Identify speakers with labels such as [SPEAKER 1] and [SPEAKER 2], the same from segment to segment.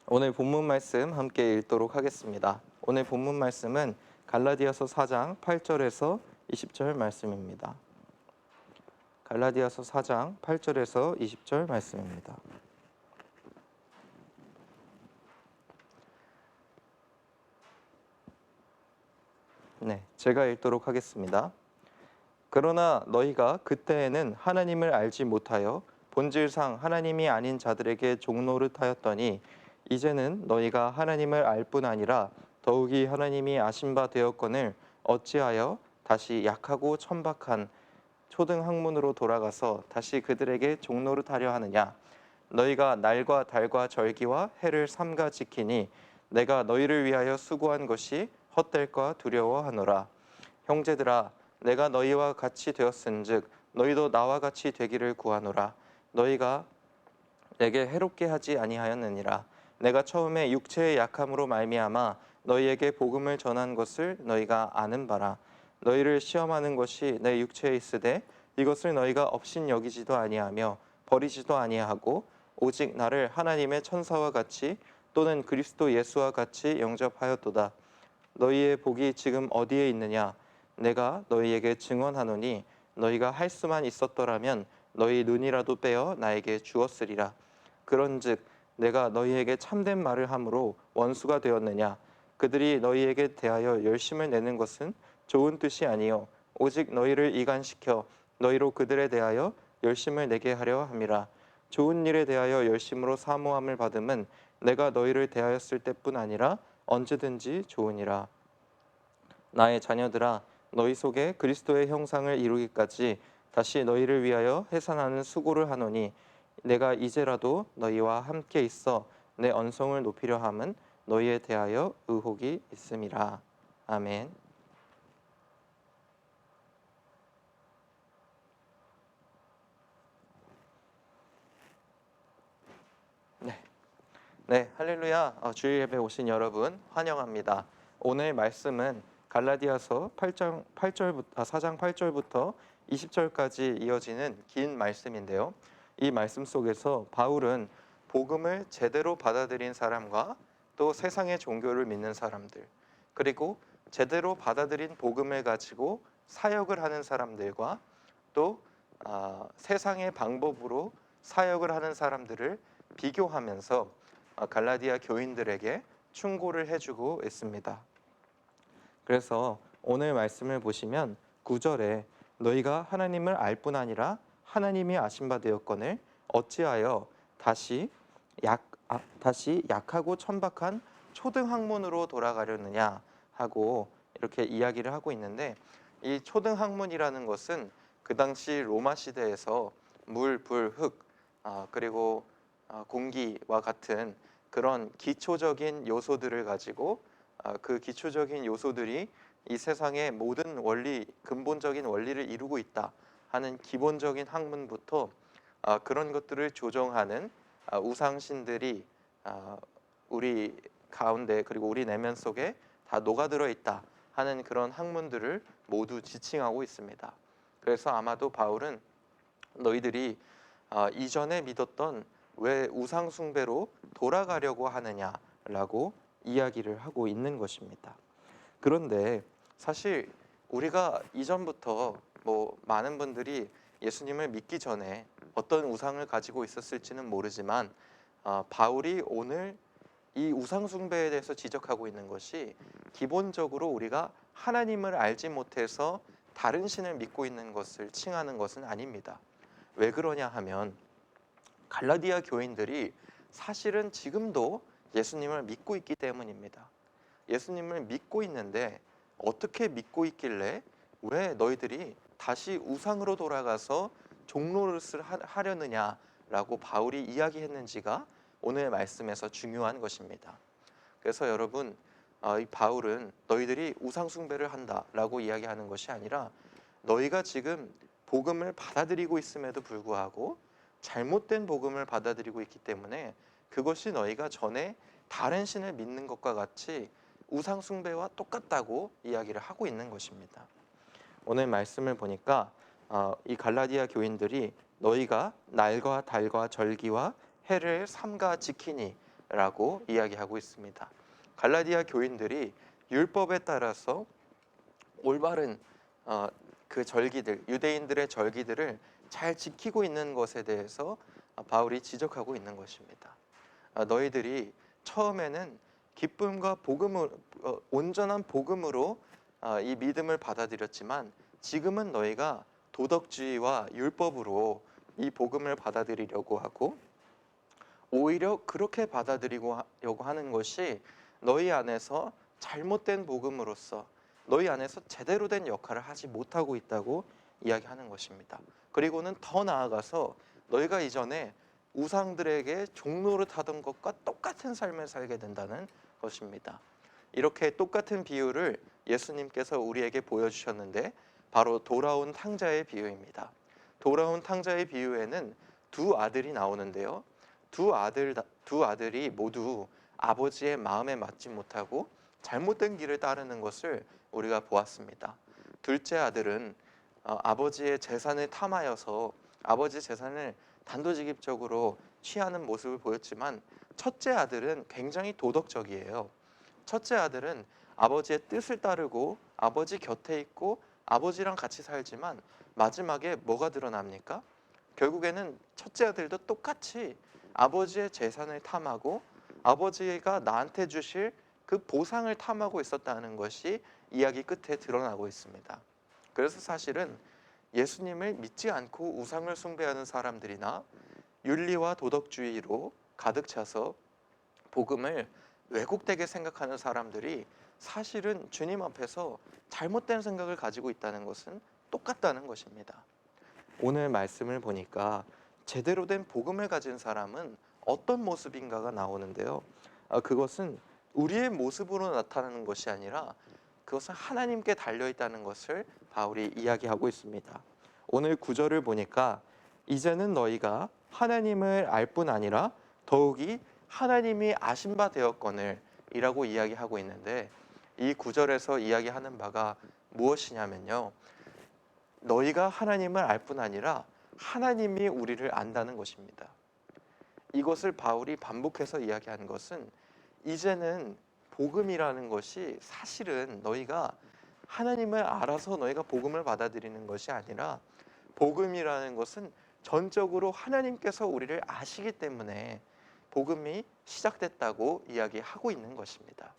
[SPEAKER 1] 오늘 본문 말씀 함께 읽도록 하겠습니다. 오늘 본문 말씀은 갈라디아서 4장 8절에서 20절 말씀입니다. 갈라디아서 4장 8절에서 20절 말씀입니다. 네, 제가 읽도록 하겠습니다. 그러나 너희가 그때에는 하나님을 알지 못하여 본질상 하나님이 아닌 자들에게 종노릇하였더니 이제는 너희가 하나님을 알 뿐 아니라 더욱이 하나님이 아신 바 되었거늘 어찌하여 다시 약하고 천박한 초등 학문으로 돌아가서 다시 그들에게 종노릇하려 하느냐. 너희가 날과 달과 절기와 해를 삼가 지키니 내가 너희를 위하여 수고한 것이 헛될까 두려워하노라. 형제들아, 내가 너희와 같이 되었은즉 너희도 나와 같이 되기를 구하노라. 너희가 내게 해롭게 하지 아니하였느니라. 내가 처음에 육체의 약함으로 말미암아 너희에게 복음을 전한 것을 너희가 아는 바라. 너희를 시험하는 것이 내 육체에 있으되 이것을 너희가 업신 여기지도 아니하며 버리지도 아니하고 오직 나를 하나님의 천사와 같이 또는 그리스도 예수와 같이 영접하였도다. 너희의 복이 지금 어디에 있느냐? 내가 너희에게 증언하노니 너희가 할 수만 있었더라면 너희 눈이라도 빼어 나에게 주었으리라. 그런즉 내가 너희에게 참된 말을 함으로 원수가 되었느냐? 그들이 너희에게 대하여 열심을 내는 것은 좋은 뜻이 아니요 오직 너희를 이간시켜 너희로 그들에 대하여 열심을 내게 하려 함이라. 좋은 일에 대하여 열심으로 사모함을 받음은 내가 너희를 대하였을 때뿐 아니라 언제든지 좋으니라. 나의 자녀들아, 너희 속에 그리스도의 형상을 이루기까지 다시 너희를 위하여 해산하는 수고를 하노니 내가 이제라도 너희와 함께 있어 내 언성을 높이려 함은 너희에 대하여 의혹이 있음이라. 아멘. 네, 네, 할렐루야. 주일 예배 오신 여러분 환영합니다. 오늘 말씀은 갈라디아서 4장 8절부터 20절까지 이어지는 긴 말씀인데요. 이 말씀 속에서 바울은 복음을 제대로 받아들인 사람과 또 세상의 종교를 믿는 사람들, 그리고 제대로 받아들인 복음을 가지고 사역을 하는 사람들과 또 세상의 방법으로 사역을 하는 사람들을 비교하면서 갈라디아 교인들에게 충고를 해주고 있습니다. 그래서 오늘 말씀을 보시면 9절에 너희가 하나님을 알 뿐 아니라 하나님이 아신 바 되었거늘 어찌하여 다시 약하고 천박한 초등학문으로 돌아가려느냐 하고 이렇게 이야기를 하고 있는데, 이 초등학문이라는 것은 그 당시 로마 시대에서 물, 불, 흙 그리고 공기와 같은 그런 기초적인 요소들을 가지고 그 기초적인 요소들이 이 세상의 모든 원리, 근본적인 원리를 이루고 있다 하는 기본적인 학문부터 그런 것들을 조정하는 우상신들이 우리 가운데 그리고 우리 내면 속에 다 녹아들어 있다 하는 그런 학문들을 모두 지칭하고 있습니다. 그래서 아마도 바울은 너희들이 이전에 믿었던 왜 우상 숭배로 돌아가려고 하느냐라고 이야기를 하고 있는 것입니다. 그런데 사실 우리가 이전부터 많은 분들이 예수님을 믿기 전에 어떤 우상을 가지고 있었을지는 모르지만 바울이 오늘 이 우상 숭배에 대해서 지적하고 있는 것이 기본적으로 우리가 하나님을 알지 못해서 다른 신을 믿고 있는 것을 칭하는 것은 아닙니다. 왜 그러냐 하면 갈라디아 교인들이 사실은 지금도 예수님을 믿고 있기 때문입니다. 예수님을 믿고 있는데 어떻게 믿고 있길래 왜 너희들이 다시 우상으로 돌아가서 종노릇을 하려느냐라고 바울이 이야기했는지가 오늘 말씀에서 중요한 것입니다. 그래서 여러분, 이 바울은 너희들이 우상 숭배를 한다라고 이야기하는 것이 아니라 너희가 지금 복음을 받아들이고 있음에도 불구하고 잘못된 복음을 받아들이고 있기 때문에 그것이 너희가 전에 다른 신을 믿는 것과 같이 우상 숭배와 똑같다고 이야기를 하고 있는 것입니다. 오늘 말씀을 보니까 이 갈라디아 교인들이 너희가 날과 달과 절기와 해를 삼가 지키니 라고 이야기하고 있습니다. 갈라디아 교인들이 율법에 따라서 올바른 그 절기들, 유대인들의 절기들을 잘 지키고 있는 것에 대해서 바울이 지적하고 있는 것입니다. 너희들이 처음에는 기쁨과 복음을 온전한 복음으로 이 믿음을 받아들였지만 지금은 너희가 도덕주의와 율법으로 이 복음을 받아들이려고 하고 오히려 그렇게 받아들이려고 하는 것이 너희 안에서 잘못된 복음으로서 너희 안에서 제대로 된 역할을 하지 못하고 있다고 이야기하는 것입니다. 그리고는 더 나아가서 너희가 이전에 우상들에게 종노릇 하던 것과 똑같은 삶을 살게 된다는 것입니다. 이렇게 똑같은 비유를 예수님께서 우리에게 보여주셨는데 바로 돌아온 탕자의 비유입니다. 돌아온 탕자의 비유에는 두 아들이 나오는데요. 두 아들이 모두 아버지의 마음에 맞지 못하고 잘못된 길을 따르는 것을 우리가 보았습니다. 둘째 아들은 아버지의 재산을 탐하여서 아버지 재산을 단도직입적으로 취하는 모습을 보였지만 첫째 아들은 굉장히 도덕적이에요. 첫째 아들은 아버지의 뜻을 따르고 아버지 곁에 있고 아버지랑 같이 살지만 마지막에 뭐가 드러납니까? 결국에는 첫째 아들도 똑같이 아버지의 재산을 탐하고 아버지가 나한테 주실 그 보상을 탐하고 있었다는 것이 이야기 끝에 드러나고 있습니다. 그래서 사실은 예수님을 믿지 않고 우상을 숭배하는 사람들이나 윤리와 도덕주의로 가득 차서 복음을 왜곡되게 생각하는 사람들이 사실은 주님 앞에서 잘못된 생각을 가지고 있다는 것은 똑같다는 것입니다. 오늘 말씀을 보니까 제대로 된 복음을 가진 사람은 어떤 모습인가가 나오는데요. 그것은 우리의 모습으로 나타나는 것이 아니라 그것은 하나님께 달려있다는 것을 바울이 이야기하고 있습니다. 오늘 구절을 보니까 이제는 너희가 하나님을 알 뿐 아니라 더욱이 하나님이 아신 바 되었거늘 이라고 이야기하고 있는데 이 구절에서 이야기하는 바가 무엇이냐면요. 너희가 하나님을 알 뿐 아니라 하나님이 우리를 안다는 것입니다. 이것을 바울이 반복해서 이야기하는 것은 이제는 복음이라는 것이 사실은 너희가 하나님을 알아서 너희가 복음을 받아들이는 것이 아니라 복음이라는 것은 전적으로 하나님께서 우리를 아시기 때문에 복음이 시작됐다고 이야기하고 있는 것입니다.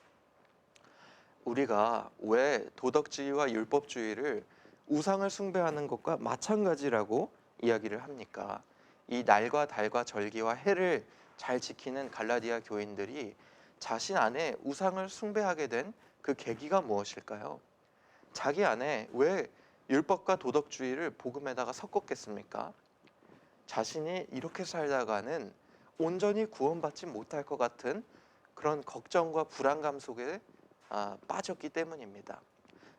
[SPEAKER 1] 우리가 왜 도덕주의와 율법주의를 우상을 숭배하는 것과 마찬가지라고 이야기를 합니까? 이 날과 달과 절기와 해를 잘 지키는 갈라디아 교인들이 자신 안에 우상을 숭배하게 된 그 계기가 무엇일까요? 자기 안에 왜 율법과 도덕주의를 복음에다가 섞었겠습니까? 자신이 이렇게 살다가는 온전히 구원받지 못할 것 같은 그런 걱정과 불안감 속에 빠졌기 때문입니다.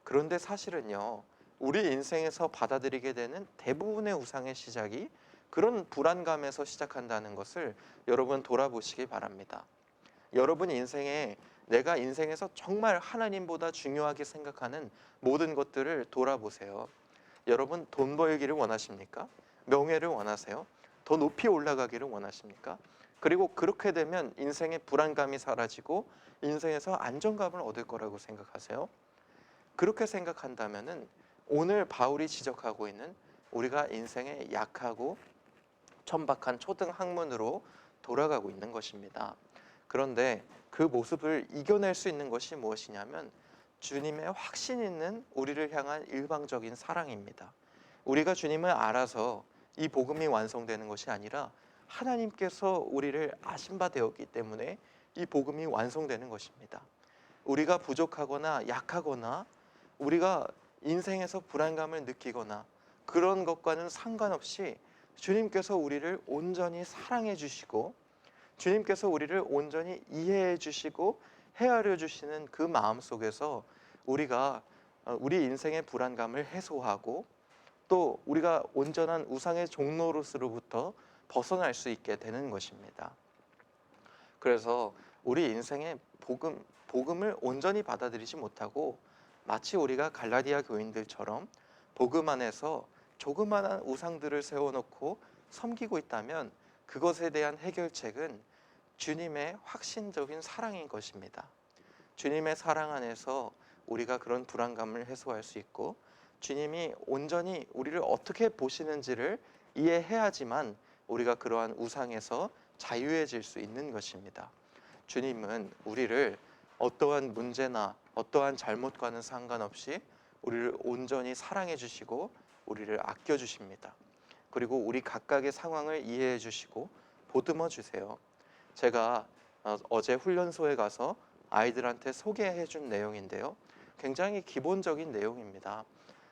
[SPEAKER 1] 그런데 사실은요, 우리 인생에서 받아들이게 되는 대부분의 우상의 시작이 그런 불안감에서 시작한다는 것을 여러분 돌아보시기 바랍니다. 여러분 인생에 내가 인생에서 정말 하나님보다 중요하게 생각하는 모든 것들을 돌아보세요. 여러분 돈 벌기를 원하십니까? 명예를 원하세요? 더 높이 올라가기를 원하십니까? 그리고 그렇게 되면 인생의 불안감이 사라지고 인생에서 안정감을 얻을 거라고 생각하세요? 그렇게 생각한다면은 오늘 바울이 지적하고 있는 우리가 인생에 약하고 천박한 초등 학문으로 돌아가고 있는 것입니다. 그런데 그 모습을 이겨낼 수 있는 것이 무엇이냐면 주님의 확신 있는 우리를 향한 일방적인 사랑입니다. 우리가 주님을 알아서 이 복음이 완성되는 것이 아니라 하나님께서 우리를 아신 바 되었기 때문에 이 복음이 완성되는 것입니다. 우리가 부족하거나 약하거나 우리가 인생에서 불안감을 느끼거나 그런 것과는 상관없이 주님께서 우리를 온전히 사랑해 주시고 주님께서 우리를 온전히 이해해 주시고 헤아려 주시는 그 마음 속에서 우리가 우리 인생의 불안감을 해소하고 또 우리가 온전한 우상의 종노릇으로부터 벗어날 수 있게 되는 것입니다. 그래서 우리 인생의 복음을 온전히 받아들이지 못하고 마치 우리가 갈라디아 교인들처럼 복음 안에서 조그마한 우상들을 세워놓고 섬기고 있다면 그것에 대한 해결책은 주님의 확신적인 사랑인 것입니다. 주님의 사랑 안에서 우리가 그런 불안감을 해소할 수 있고, 주님이 온전히 우리를 어떻게 보시는지를 이해해야지만 우리가 그러한 우상에서 자유해질 수 있는 것입니다. 주님은 우리를 어떠한 문제나 어떠한 잘못과는 상관없이 우리를 온전히 사랑해 주시고 우리를 아껴 주십니다. 그리고 우리 각각의 상황을 이해해 주시고 보듬어 주세요. 제가 어제 훈련소에 가서 아이들한테 소개해 준 내용인데요. 굉장히 기본적인 내용입니다.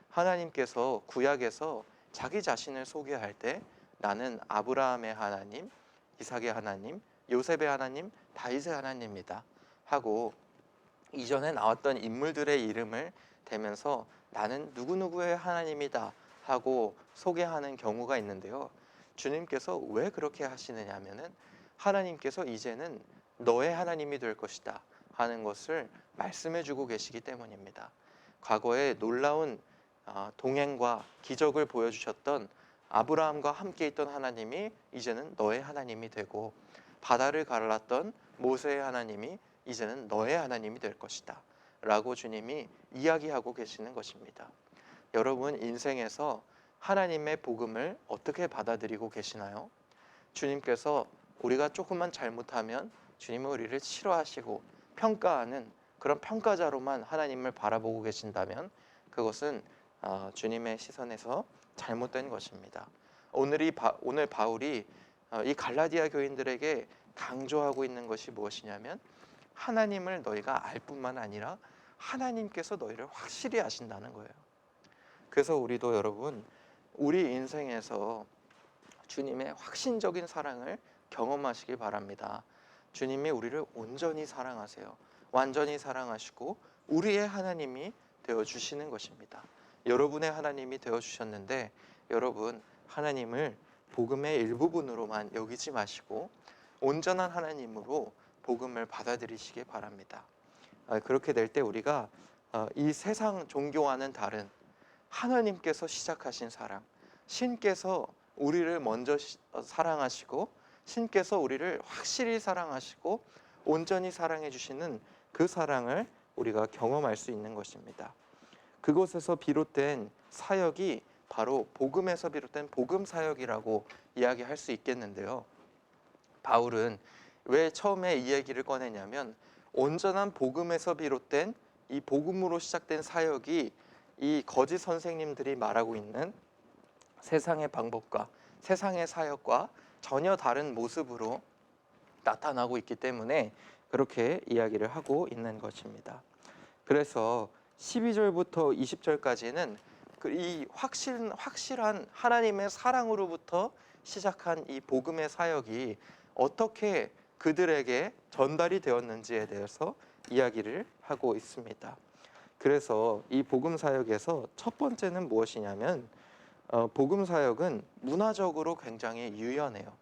[SPEAKER 1] 하나님께서 구약에서 자기 자신을 소개할 때 나는 아브라함의 하나님, 이삭의 하나님, 요셉의 하나님, 다윗의 하나님이다 하고 이전에 나왔던 인물들의 이름을 대면서 나는 누구누구의 하나님이다 하고 소개하는 경우가 있는데요. 주님께서 왜 그렇게 하시느냐 하면은 하나님께서 이제는 너의 하나님이 될 것이다 하는 것을 말씀해 주고 계시기 때문입니다. 과거에 놀라운 동행과 기적을 보여주셨던 아브라함과 함께 있던 하나님이 이제는 너의 하나님이 되고, 바다를 갈랐던 모세의 하나님이 이제는 너의 하나님이 될 것이다 라고 주님이 이야기하고 계시는 것입니다. 여러분 인생에서 하나님의 복음을 어떻게 받아들이고 계시나요? 주님께서 우리가 조금만 잘못하면 주님은 우리를 싫어하시고 평가하는 그런 평가자로만 하나님을 바라보고 계신다면 그것은 주님의 시선에서 잘못된 것입니다. 오늘 바울이 이 갈라디아 교인들에게 강조하고 있는 것이 무엇이냐면 하나님을 너희가 알 뿐만 아니라 하나님께서 너희를 확실히 아신다는 거예요. 그래서 우리도 여러분 우리 인생에서 주님의 확신적인 사랑을 경험하시기 바랍니다. 주님이 우리를 온전히 사랑하세요. 완전히 사랑하시고 우리의 하나님이 되어주시는 것입니다. 여러분의 하나님이 되어주셨는데 여러분 하나님을 복음의 일부분으로만 여기지 마시고 온전한 하나님으로 복음을 받아들이시기 바랍니다. 그렇게 될 때 우리가 이 세상 종교와는 다른 하나님께서 시작하신 사랑, 신께서 우리를 먼저 사랑하시고 신께서 우리를 확실히 사랑하시고 온전히 사랑해 주시는 그 사랑을 우리가 경험할 수 있는 것입니다. 그곳에서 비롯된 사역이 바로 복음에서 비롯된 복음 사역이라고 이야기할 수 있겠는데요. 바울은 왜 처음에 이 얘기를 꺼내냐면 온전한 복음에서 비롯된 이 복음으로 시작된 사역이 이 거짓 선생님들이 말하고 있는 세상의 방법과 세상의 사역과 전혀 다른 모습으로 나타나고 있기 때문에 그렇게 이야기를 하고 있는 것입니다. 그래서 12절부터 20절까지는 이 확실한 하나님의 사랑으로부터 시작한 이 복음의 사역이 어떻게 그들에게 전달이 되었는지에 대해서 이야기를 하고 있습니다. 그래서 이 복음 사역에서 첫 번째는 무엇이냐면 복음 사역은 문화적으로 굉장히 유연해요.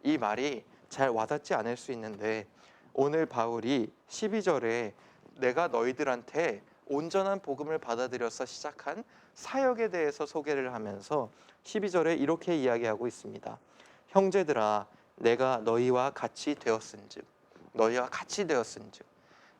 [SPEAKER 1] 이 말이 잘 와닿지 않을 수 있는데 오늘 바울이 12절에 내가 너희들한테 온전한 복음을 받아들여서 시작한 사역에 대해서 소개를 하면서 12절에 이렇게 이야기하고 있습니다. 형제들아 내가 너희와 같이 되었은즉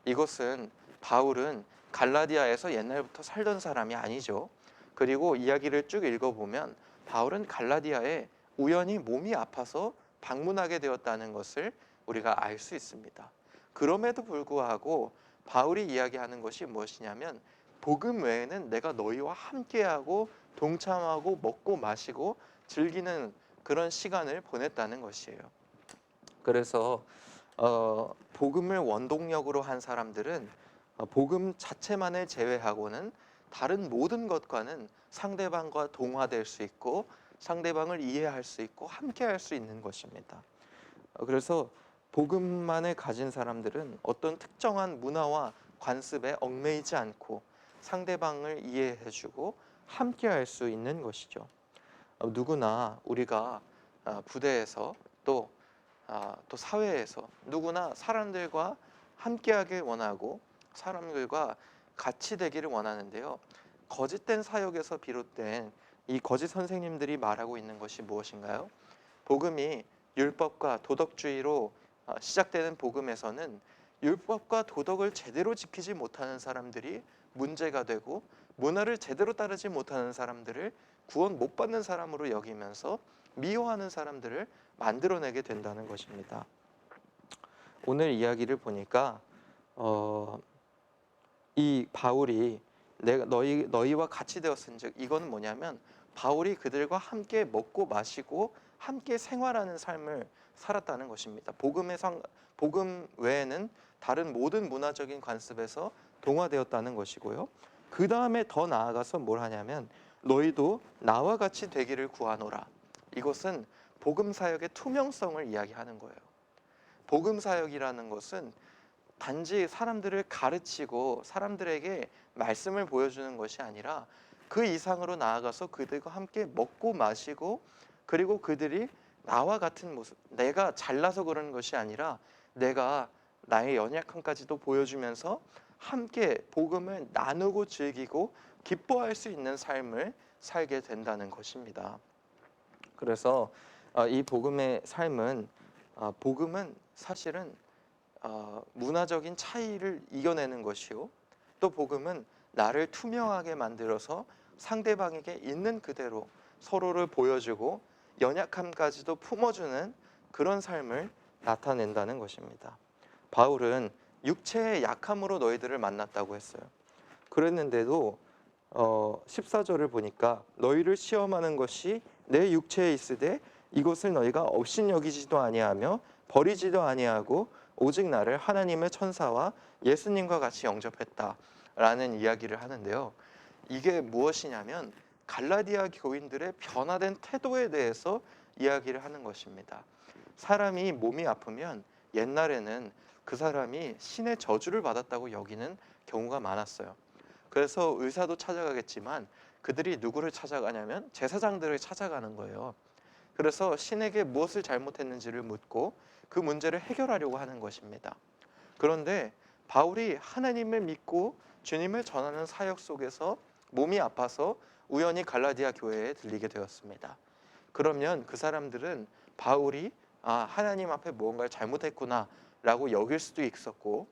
[SPEAKER 1] 이것은 바울은 갈라디아에서 옛날부터 살던 사람이 아니죠. 그리고 이야기를 쭉 읽어보면 바울은 갈라디아에 우연히 몸이 아파서 방문하게 되었다는 것을 우리가 알 수 있습니다. 그럼에도 불구하고 바울이 이야기하는 것이 무엇이냐면 복음 외에는 내가 너희와 함께하고 동참하고 먹고 마시고 즐기는 그런 시간을 보냈다는 것이에요. 그래서 복음을 원동력으로 한 사람들은 복음 자체만을 제외하고는 다른 모든 것과는 상대방과 동화될 수 있고 상대방을 이해할 수 있고 함께할 수 있는 것입니다. 그래서 복음만을 가진 사람들은 어떤 특정한 문화와 관습에 얽매이지 않고 상대방을 이해해주고 함께할 수 있는 것이죠. 누구나 우리가 부대에서 또 사회에서 누구나 사람들과 함께하길 원하고 사람들과 같이 되기를 원하는데요. 거짓된 사역에서 비롯된 이 거짓 선생님들이 말하고 있는 것이 무엇인가요? 복음이 율법과 도덕주의로 시작되는 복음에서는 율법과 도덕을 제대로 지키지 못하는 사람들이 문제가 되고 문화를 제대로 따르지 못하는 사람들을 구원 못 받는 사람으로 여기면서 미워하는 사람들을 만들어내게 된다는 것입니다. 오늘 이야기를 보니까 이 바울이 내가 너희와 같이 되었은즉, 이거는 뭐냐면 바울이 그들과 함께 먹고 마시고 함께 생활하는 삶을 살았다는 것입니다. 복음 외에는 다른 모든 문화적인 관습에서 동화되었다는 것이고요. 그 다음에 더 나아가서 뭘 하냐면 너희도 나와 같이 되기를 구하노라. 이것은 복음 사역의 투명성을 이야기하는 거예요. 복음 사역이라는 것은 단지 사람들을 가르치고 사람들에게 말씀을 보여주는 것이 아니라 그 이상으로 나아가서 그들과 함께 먹고 마시고, 그리고 그들이 나와 같은 모습, 내가 잘나서 그러는 것이 아니라 내가 나의 연약함까지도 보여주면서 함께 복음을 나누고 즐기고 기뻐할 수 있는 삶을 살게 된다는 것입니다. 그래서 이 복음의 삶은 복음은 사실은 문화적인 차이를 이겨내는 것이요, 또 복음은 나를 투명하게 만들어서 상대방에게 있는 그대로 서로를 보여주고 연약함까지도 품어주는 그런 삶을 나타낸다는 것입니다. 바울은 육체의 약함으로 너희들을 만났다고 했어요. 그랬는데도 14절을 보니까 너희를 시험하는 것이 내 육체에 있으되 이것을 너희가 업신여기지도 아니하며 버리지도 아니하고 오직 나를 하나님의 천사와 예수님과 같이 영접했다라는 이야기를 하는데요. 이게 무엇이냐면 갈라디아 교인들의 변화된 태도에 대해서 이야기를 하는 것입니다. 사람이 몸이 아프면 옛날에는 그 사람이 신의 저주를 받았다고 여기는 경우가 많았어요. 그래서 의사도 찾아가겠지만 그들이 누구를 찾아가냐면 제사장들을 찾아가는 거예요. 그래서 신에게 무엇을 잘못했는지를 묻고 그 문제를 해결하려고 하는 것입니다. 그런데 바울이 하나님을 믿고 주님을 전하는 사역 속에서 몸이 아파서 우연히 갈라디아 교회에 들리게 되었습니다. 그러면 그 사람들은 바울이 하나님 앞에 무언가를 잘못했구나 라고 여길 수도 있었고,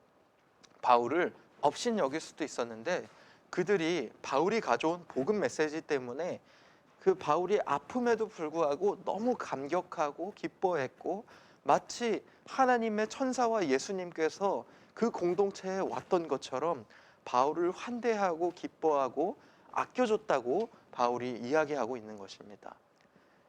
[SPEAKER 1] 바울을 업신 여길 수도 있었는데, 그들이 바울이 가져온 복음 메시지 때문에 그 바울이 아픔에도 불구하고 너무 감격하고 기뻐했고, 마치 하나님의 천사와 예수님께서 그 공동체에 왔던 것처럼 바울을 환대하고 기뻐하고 아껴줬다고 바울이 이야기하고 있는 것입니다.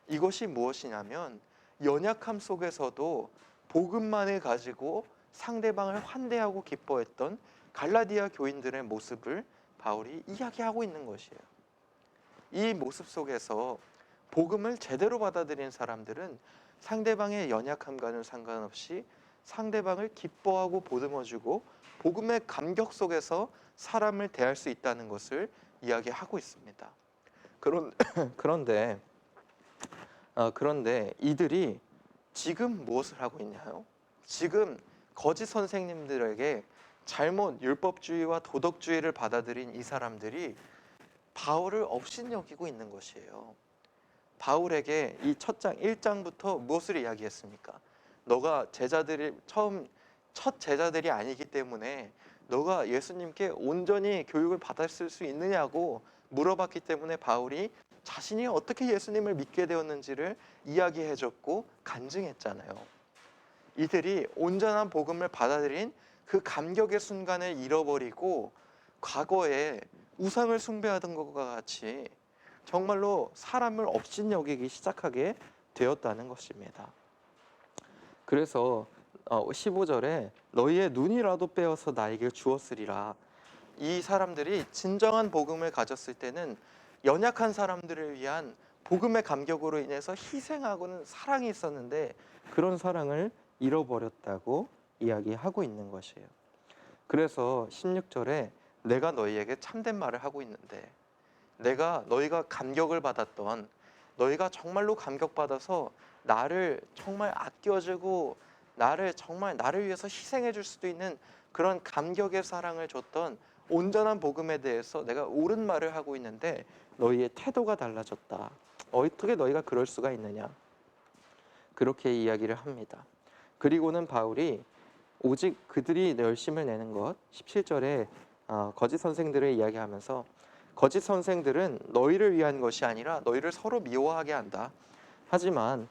[SPEAKER 1] 이것이 무엇이냐면 연약함 속에서도 복음만을 가지고 상대방을 환대하고 기뻐했던 갈라디아 교인들의 모습을 바울이 이야기하고 있는 것이에요. 이 모습 속에서 복음을 제대로 받아들인 사람들은 상대방의 연약함과는 상관없이 상대방을 기뻐하고 보듬어주고 복음의 감격 속에서 사람을 대할 수 있다는 것을 이야기하고 있습니다. 그런데 이들이 지금 무엇을 하고 있냐요? 지금 거짓 선생님들에게 잘못 율법주의와 도덕주의를 받아들인 이 사람들이 바울을 업신여기고 있는 것이에요. 바울에게 이 첫 장 1장부터 무엇을 이야기했습니까? 너가 첫 제자들이 아니기 때문에 너가 예수님께 온전히 교육을 받았을 수 있느냐고 물어봤기 때문에 바울이 자신이 어떻게 예수님을 믿게 되었는지를 이야기해줬고 간증했잖아요. 이들이 온전한 복음을 받아들인 그 감격의 순간을 잃어버리고 과거에 우상을 숭배하던 것과 같이 정말로 사람을 업신여기기 시작하게 되었다는 것입니다. 그래서 15절에 너희의 눈이라도 빼어서 나에게 주었으리라. 이 사람들이 진정한 복음을 가졌을 때는 연약한 사람들을 위한 복음의 감격으로 인해서 희생하고는 사랑이 있었는데 그런 사랑을 잃어버렸다고 이야기하고 있는 것이에요. 그래서 16절에 내가 너희에게 참된 말을 하고 있는데, 너희가 감격을 받았던, 너희가 정말로 감격받아서 나를 정말 아껴주고 나를 위해서 희생해 줄 수도 있는 그런 감격의 사랑을 줬던 온전한 복음에 대해서 내가 옳은 말을 하고 있는데 너희의 태도가 달라졌다. 어떻게 너희가 그럴 수가 있느냐? 그렇게 이야기를 합니다. 그리고는 바울이 오직 그들이 열심을 내는 것, 17절에 거짓 선생들을 이야기하면서 거짓 선생들은 너희를 위한 것이 아니라 너희를 서로 미워하게 한다. 하지만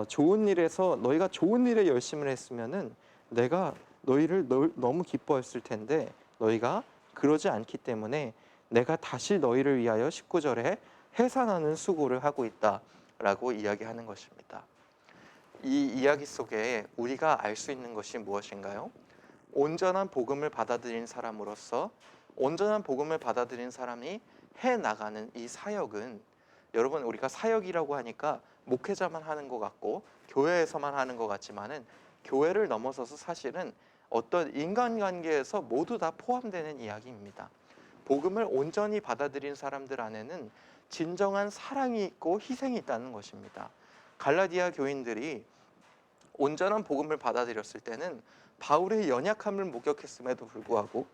[SPEAKER 1] 좋은 일에서 너희가 좋은 일에 열심을 했으면은 내가 너희를 너무 기뻐했을 텐데 너희가 그러지 않기 때문에 내가 다시 너희를 위하여 19절에 해산하는 수고를 하고 있다라고 이야기하는 것입니다. 이 이야기 속에 우리가 알 수 있는 것이 무엇인가요? 온전한 복음을 받아들인 사람으로서 온전한 복음을 받아들인 사람이 해나가는 이 사역은, 여러분, 우리가 사역이라고 하니까 목회자만 하는 것 같고 교회에서만 하는 것 같지만은 교회를 넘어서서 사실은 어떤 인간관계에서 모두 다 포함되는 이야기입니다. 복음을 온전히 받아들인 사람들 안에는 진정한 사랑이 있고 희생이 있다는 것입니다. 갈라디아 교인들이 온전한 복음을 받아들였을 때는 바울의 연약함을 목격했음에도 불구하고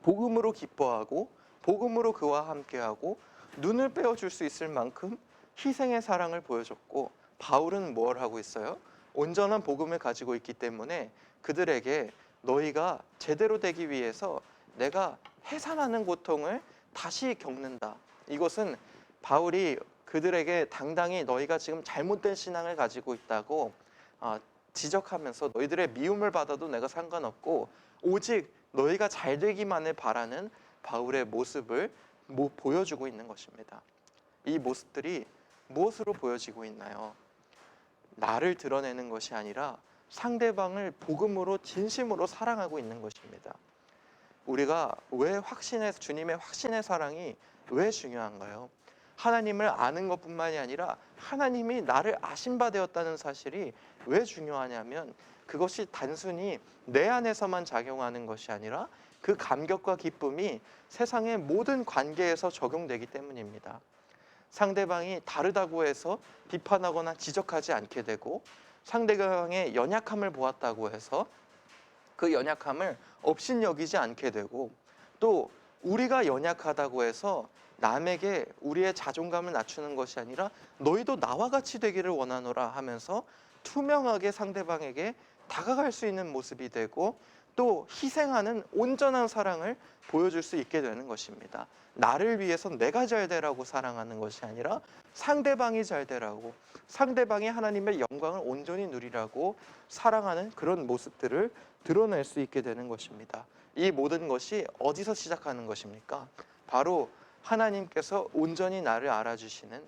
[SPEAKER 1] 복음으로 기뻐하고 복음으로 그와 함께하고 눈을 빼어줄 수 있을 만큼 희생의 사랑을 보여줬고, 바울은 뭘 하고 있어요? 온전한 복음을 가지고 있기 때문에 그들에게 너희가 제대로 되기 위해서 내가 해산하는 고통을 다시 겪는다. 이것은 바울이 그들에게 당당히 너희가 지금 잘못된 신앙을 가지고 있다고 지적하면서 너희들의 미움을 받아도 내가 상관없고 오직 너희가 잘 되기만을 바라는 바울의 모습을 보여주고 있는 것입니다. 이 모습들이 무엇으로 보여지고 있나요? 나를 드러내는 것이 아니라 상대방을 복음으로 진심으로 사랑하고 있는 것입니다. 우리가 왜 주님의 확신의 사랑이 왜 중요한가요? 하나님을 아는 것뿐만이 아니라 하나님이 나를 아신 바 되었다는 사실이 왜 중요하냐면 그것이 단순히 내 안에서만 작용하는 것이 아니라 그 감격과 기쁨이 세상의 모든 관계에서 적용되기 때문입니다. 상대방이 다르다고 해서 비판하거나 지적하지 않게 되고, 상대방의 연약함을 보았다고 해서 그 연약함을 업신여기지 않게 되고, 또 우리가 연약하다고 해서 남에게 우리의 자존감을 낮추는 것이 아니라 너희도 나와 같이 되기를 원하노라 하면서 투명하게 상대방에게 다가갈 수 있는 모습이 되고, 또 희생하는 온전한 사랑을 보여줄 수 있게 되는 것입니다. 나를 위해서 내가 잘 되라고 사랑하는 것이 아니라 상대방이 잘 되라고, 상대방이 하나님의 영광을 온전히 누리라고 사랑하는 그런 모습들을 드러낼 수 있게 되는 것입니다. 이 모든 것이 어디서 시작하는 것입니까? 바로 하나님께서 온전히 나를 알아주시는,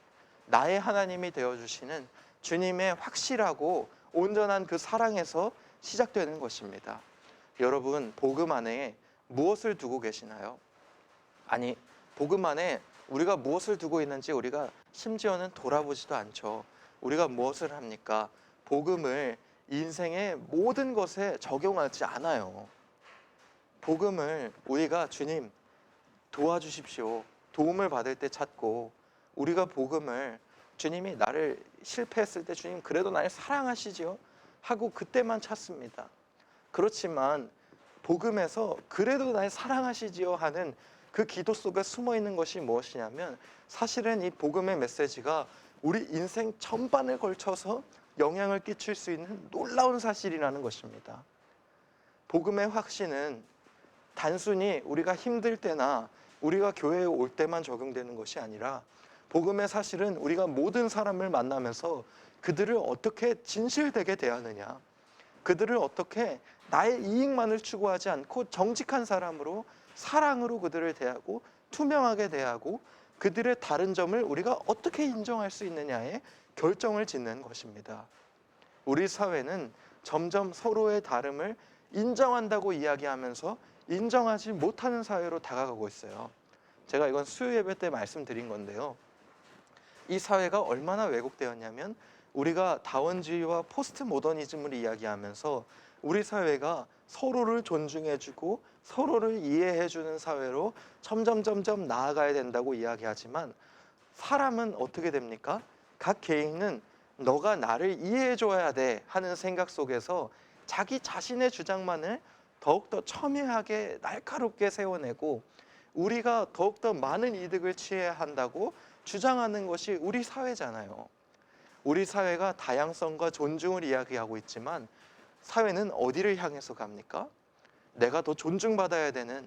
[SPEAKER 1] 나의 하나님이 되어주시는 주님의 확실하고 온전한 그 사랑에서 시작되는 것입니다. 여러분, 복음 안에 무엇을 두고 계시나요? 아니, 복음 안에 우리가 무엇을 두고 있는지 우리가 심지어는 돌아보지도 않죠. 우리가 무엇을 합니까? 복음을 인생의 모든 것에 적용하지 않아요. 복음을 우리가 주님 도와주십시오, 도움을 받을 때 찾고, 우리가 복음을 주님이 나를 실패했을 때 주님 그래도 나를 사랑하시죠 하고 그때만 찾습니다. 그렇지만 복음에서 그래도 날 사랑하시지요 하는 그 기도 속에 숨어 있는 것이 무엇이냐면, 사실은 이 복음의 메시지가 우리 인생 전반에 걸쳐서 영향을 끼칠 수 있는 놀라운 사실이라는 것입니다. 복음의 확신은 단순히 우리가 힘들 때나 우리가 교회에 올 때만 적용되는 것이 아니라, 복음의 사실은 우리가 모든 사람을 만나면서 그들을 어떻게 진실되게 대하느냐, 그들을 어떻게 나의 이익만을 추구하지 않고 정직한 사람으로, 사랑으로 그들을 대하고 투명하게 대하고 그들의 다른 점을 우리가 어떻게 인정할 수 있느냐에 결정을 짓는 것입니다. 우리 사회는 점점 서로의 다름을 인정한다고 이야기하면서 인정하지 못하는 사회로 다가가고 있어요. 제가 이건 수요 예배 때 말씀드린 건데요. 이 사회가 얼마나 왜곡되었냐면, 우리가 다원주의와 포스트 모더니즘을 이야기하면서 우리 사회가 서로를 존중해주고 서로를 이해해주는 사회로 점점 나아가야 된다고 이야기하지만, 사람은 어떻게 됩니까? 각 개인은 너가 나를 이해해줘야 돼 하는 생각 속에서 자기 자신의 주장만을 더욱더 첨예하게 날카롭게 세워내고, 우리가 더욱더 많은 이득을 취해야 한다고 주장하는 것이 우리 사회잖아요. 우리 사회가 다양성과 존중을 이야기하고 있지만 사회는 어디를 향해서 갑니까? 내가 더 존중받아야 되는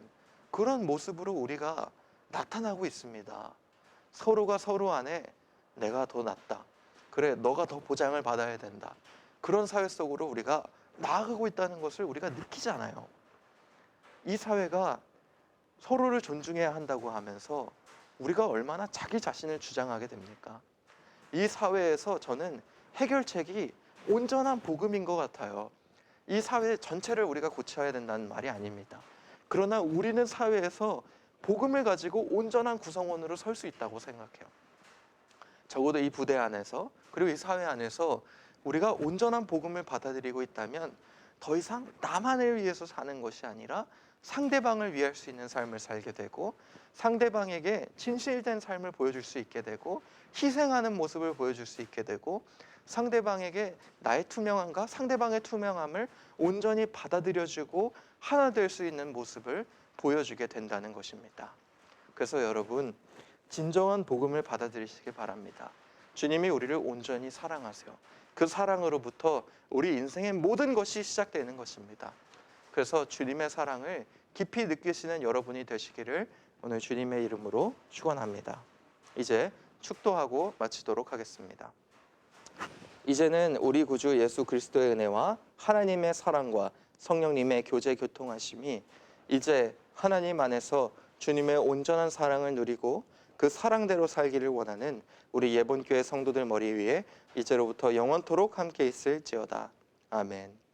[SPEAKER 1] 그런 모습으로 우리가 나타나고 있습니다. 서로가 서로 안에 내가 더 낫다. 그래, 너가 더 보장을 받아야 된다. 그런 사회 속으로 우리가 나아가고 있다는 것을 우리가 느끼잖아요. 이 사회가 서로를 존중해야 한다고 하면서 우리가 얼마나 자기 자신을 주장하게 됩니까? 이 사회에서 저는 해결책이 온전한 복음인 것 같아요. 이 사회 전체를 우리가 고쳐야 된다는 말이 아닙니다. 그러나 우리는 사회에서 복음을 가지고 온전한 구성원으로 설 수 있다고 생각해요. 적어도 이 부대 안에서, 그리고 이 사회 안에서 우리가 온전한 복음을 받아들이고 있다면 더 이상 나만을 위해서 사는 것이 아니라 상대방을 위할 수 있는 삶을 살게 되고, 상대방에게 진실된 삶을 보여줄 수 있게 되고, 희생하는 모습을 보여줄 수 있게 되고, 상대방에게 나의 투명함과 상대방의 투명함을 온전히 받아들여주고 하나 될 수 있는 모습을 보여주게 된다는 것입니다. 그래서 여러분, 진정한 복음을 받아들이시기 바랍니다. 주님이 우리를 온전히 사랑하세요. 그 사랑으로부터 우리 인생의 모든 것이 시작되는 것입니다. 그래서 주님의 사랑을 깊이 느끼시는 여러분이 되시기를 오늘 주님의 이름으로 축원합니다. 이제 축도하고 마치도록 하겠습니다. 이제는 우리 구주 예수 그리스도의 은혜와 하나님의 사랑과 성령님의 교제 교통하심이 이제 하나님 안에서 주님의 온전한 사랑을 누리고 그 사랑대로 살기를 원하는 우리 예본교회 성도들 머리 위에 이제로부터 영원토록 함께 있을지어다. 아멘.